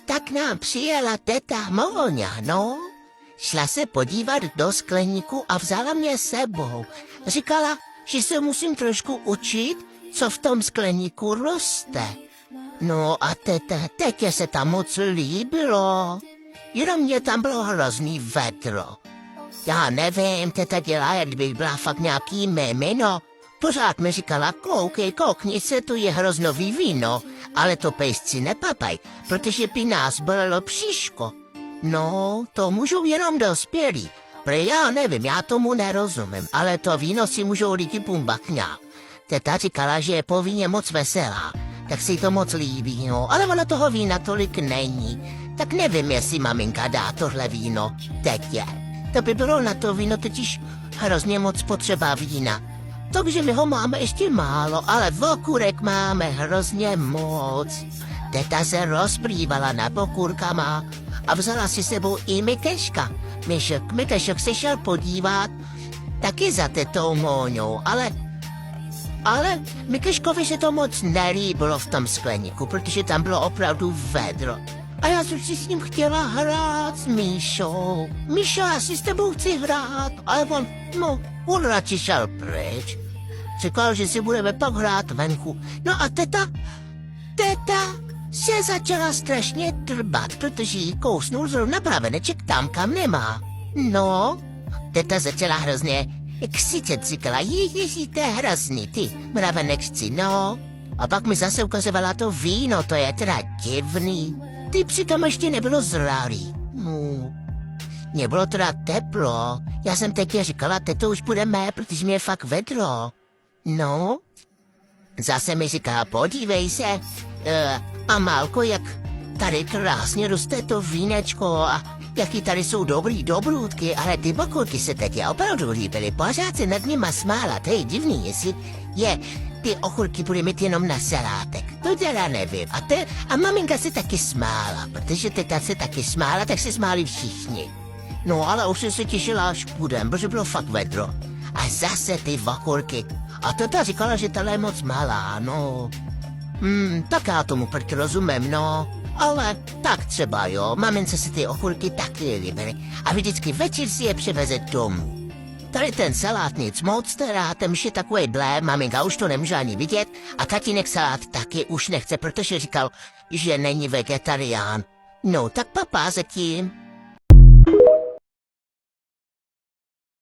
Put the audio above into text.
Tak nám přijela teta Móňa, no. Šla se podívat do skleníku a vzala mě sebou. Říkala, že se musím trošku učit, co v tom skleníku roste. No a tetě se tam moc líbilo. Jenom mě tam bylo hrozný vedro. Já nevím, teta dělá, jak by byla fakt nějaký mimino. Pořád mi říkala, koukni se, to je hroznový víno, ale to pejsci nepapaj, protože by nás bolelo bříško. No, to můžou jenom dospělí. Já nevím, já tomu nerozumím, ale to víno si můžou lidi bumbakňát. Teta říkala, že je po víně moc veselá, tak si to moc líbí, no, ale ono toho vína tolik není. Tak nevím, jestli maminka dá tohle víno tetě. To by bylo na to víno totiž hrozně moc potřeba vína. Takže my ho máme ještě málo, ale okurek máme hrozně moc. Teta se rozplývala nad okurkama a vzala si sebou i Mikeška. Mikešek se šel podívat taky za tetou Móňou, ale Mikeškovi se to moc nelíbilo v tom skleníku, protože tam bylo opravdu vedro. A já jsem si s ním chtěla hrát s Míšou. Míšo, já si s tebou chci hrát, ale on radši šel pryč. Říkal, že si budeme pak hrát venku. No a teta se začala strašně trbat, protože jí kousnul zrovna praveneček tam, kam nemá. No, teta začala hrozně křičet, říkala, ježiši, to je hrozný, ty mravenečci, no. A pak mi zase ukazovala to víno, to je teda divný. Ty přitom ještě nebylo zralý. No, nebylo teda teplo. Já jsem teď říkala, teto už budeme, protože mě je fakt vedro. No, zase mi říká, podívej se, Amálko, jak tady krásně roste to vínečko a jaký tady jsou dobrý dobrůdky, ale ty okurky se teď opravdu líbily, pořád se nad nima smála, to je divný, jestli je, ty okurky bude mít jenom na salátek, to teda nevím. A maminka se taky smála, protože teta se taky smála, tak se smáli všichni. No ale už jsem se těšila, až půjdem, protože bylo fakt vedro. A zase ty okurky. A teta říkala, že tahle je moc malá, no. Tak já tomu proti rozumím, no. Ale tak třeba jo, mamince si ty okurky taky líbily. A vždycky večer si je přiveze domů. Tady ten salát nic moc, teda ten už je takovej blé, maminka už to nemůže ani vidět a tatínek salát taky už nechce, protože říkal, že není vegetarián. No tak papa zatím.